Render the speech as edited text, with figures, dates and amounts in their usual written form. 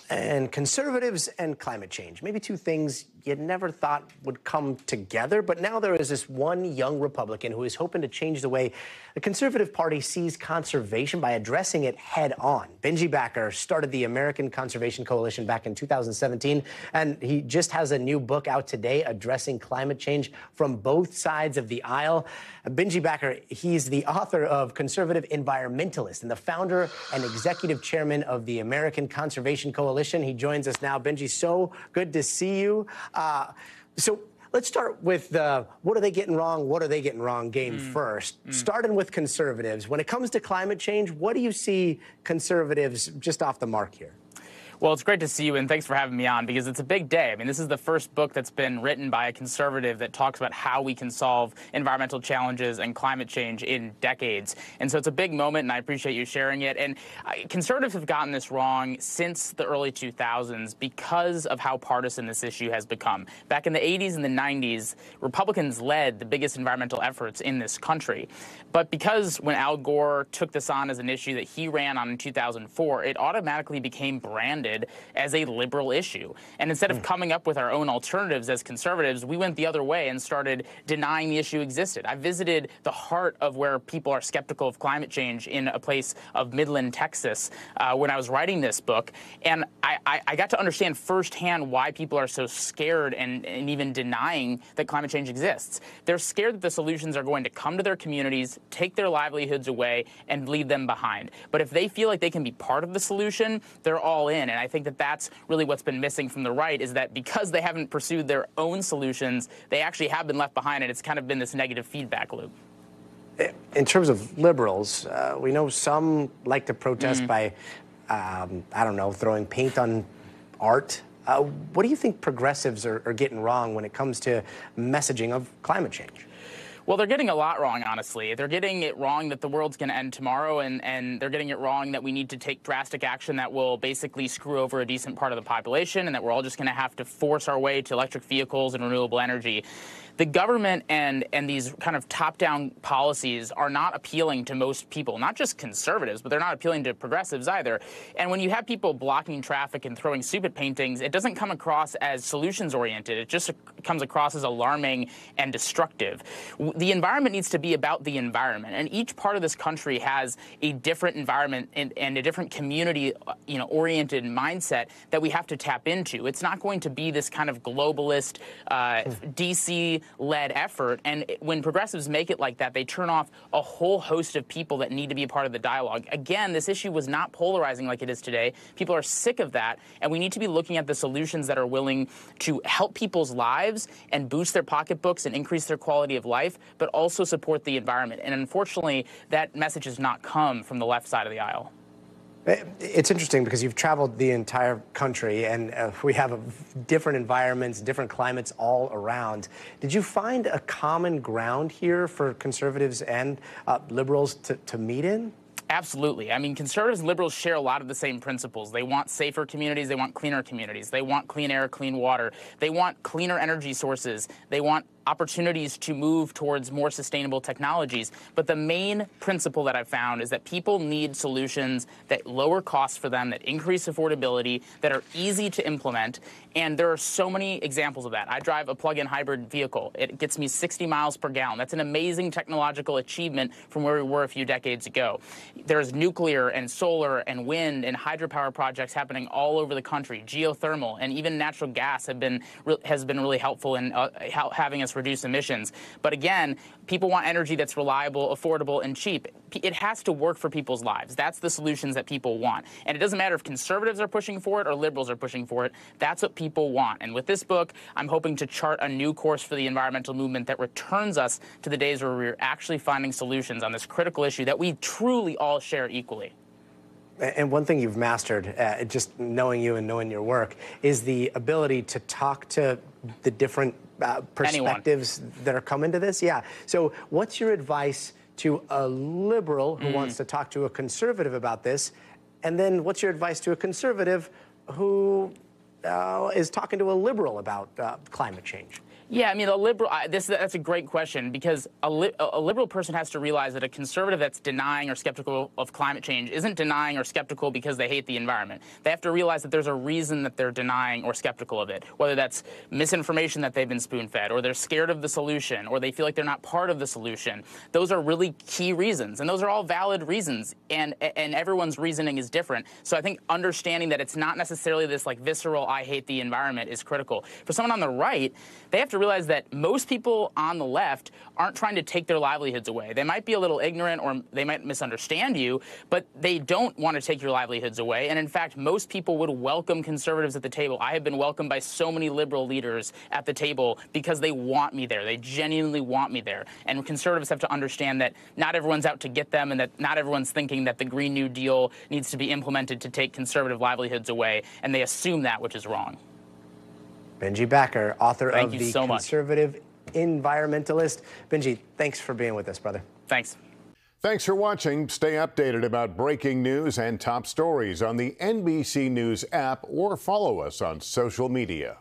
And conservatives and climate change, maybe two things you never thought would come together, but now there is this one young Republican who is hoping to change the way the Conservative Party sees conservation by addressing it head on. Benji Backer started the American Conservation Coalition back in 2017, and he just has a new book out today addressing climate change from both sides of the aisle. Benji Backer, he's the author of Conservative Environmentalist and the founder and executive chairman of the American Conservation Coalition. He joins us now. Benji, so good to see you. So let's start with the what are they getting wrong game first. Starting with conservatives. When it comes to climate change, what do you see conservatives just off the mark here? Well, it's great to see you, and thanks for having me on, because it's a big day. I mean, this is the first book that's been written by a conservative that talks about how we can solve environmental challenges and climate change in decades. And so it's a big moment, and I appreciate you sharing it. And conservatives have gotten this wrong since the early 2000s because of how partisan this issue has become. Back in the 80s and the 90s, Republicans led the biggest environmental efforts in this country. But because when Al Gore took this on as an issue that he ran on in 2004, it automatically became branded as a liberal issue. And instead of coming up with our own alternatives as conservatives, we went the other way and started denying the issue existed. I visited the heart of where people are skeptical of climate change in a place of Midland, Texas, when I was writing this book. And I got to understand firsthand why people are so scared and even denying that climate change exists. They're scared that the solutions are going to come to their communities, take their livelihoods away, and leave them behind. But if they feel like they can be part of the solution, they're all in. And I think that that's really what's been missing from the right, is that because they haven't pursued their own solutions, they actually have been left behind, and it's kind of been this negative feedback loop. In terms of liberals, we know some like to protest by, I don't know, throwing paint on art. What do you think progressives are getting wrong when it comes to messaging of climate change? Well, they're getting a lot wrong, honestly. They're getting it wrong that the world's going to end tomorrow, and they're getting it wrong that we need to take drastic action that will basically screw over a decent part of the population, and that we're all just going to have to force our way to electric vehicles and renewable energy. The government and these kind of top-down policies are not appealing to most people, not just conservatives, but they're not appealing to progressives either. And when you have people blocking traffic and throwing stupid paintings, it doesn't come across as solutions-oriented. It just comes across as alarming and destructive. The environment needs to be about the environment, and each part of this country has a different environment and a different community, oriented mindset that we have to tap into. It's not going to be this kind of globalist, DC-led effort, and when progressives make it like that, they turn off a whole host of people that need to be a part of the dialogue. Again, this issue was not polarizing like it is today. People are sick of that, and we need to be looking at the solutions that are willing to help people's lives and boost their pocketbooks and increase their quality of life, but also support the environment. And unfortunately, that message has not come from the left side of the aisle. It's interesting because you've traveled the entire country, and we have different environments, different climates all around. Did you find a common ground here for conservatives and liberals to meet in? Absolutely. I mean, conservatives and liberals share a lot of the same principles. They want safer communities. They want cleaner communities. They want clean air, clean water. They want cleaner energy sources. They want opportunities to move towards more sustainable technologies. But the main principle that I've found is that people need solutions that lower costs for them, that increase affordability, that are easy to implement. And there are so many examples of that. I drive a plug-in hybrid vehicle. It gets me 60 miles per gallon. That's an amazing technological achievement from where we were a few decades ago. There's nuclear and solar and wind and hydropower projects happening all over the country. Geothermal and even natural gas has been really helpful in having us reduce emissions. But again, people want energy that's reliable, affordable, and cheap. It has to work for people's lives. That's the solutions that people want. And it doesn't matter if conservatives are pushing for it or liberals are pushing for it. That's what people want. And with this book, I'm hoping to chart a new course for the environmental movement that returns us to the days where we're actually finding solutions on this critical issue that we truly all share equally. And one thing you've mastered, just knowing you and knowing your work, is the ability to talk to the different perspectives that are coming to this. Yeah. So what's your advice to a liberal who wants to talk to a conservative about this? And then what's your advice to a conservative who is talking to a liberal about climate change? Yeah, I mean, that's a great question, because a liberal person has to realize that a conservative that's denying or skeptical of climate change isn't denying or skeptical because they hate the environment. They have to realize that there's a reason that they're denying or skeptical of it, whether that's misinformation that they've been spoon-fed, or they're scared of the solution, or they feel like they're not part of the solution. Those are really key reasons, and those are all valid reasons, and everyone's reasoning is different. So I think understanding that it's not necessarily this like visceral, I hate the environment, is critical. For someone on the right, they have to realize that most people on the left aren't trying to take their livelihoods away. They might be a little ignorant, or they might misunderstand you, but they don't want to take your livelihoods away. And in fact, most people would welcome conservatives at the table. I have been welcomed by so many liberal leaders at the table because they want me there. They genuinely want me there. And conservatives have to understand that not everyone's out to get them, and that not everyone's thinking that the Green New Deal needs to be implemented to take conservative livelihoods away, and they assume that, which is wrong. Benji Backer, author of the so Conservative Environmentalist. Benji, thanks for being with us, brother. Thanks. Thanks for watching. Stay updated about breaking news and top stories on the NBC News app, or follow us on social media.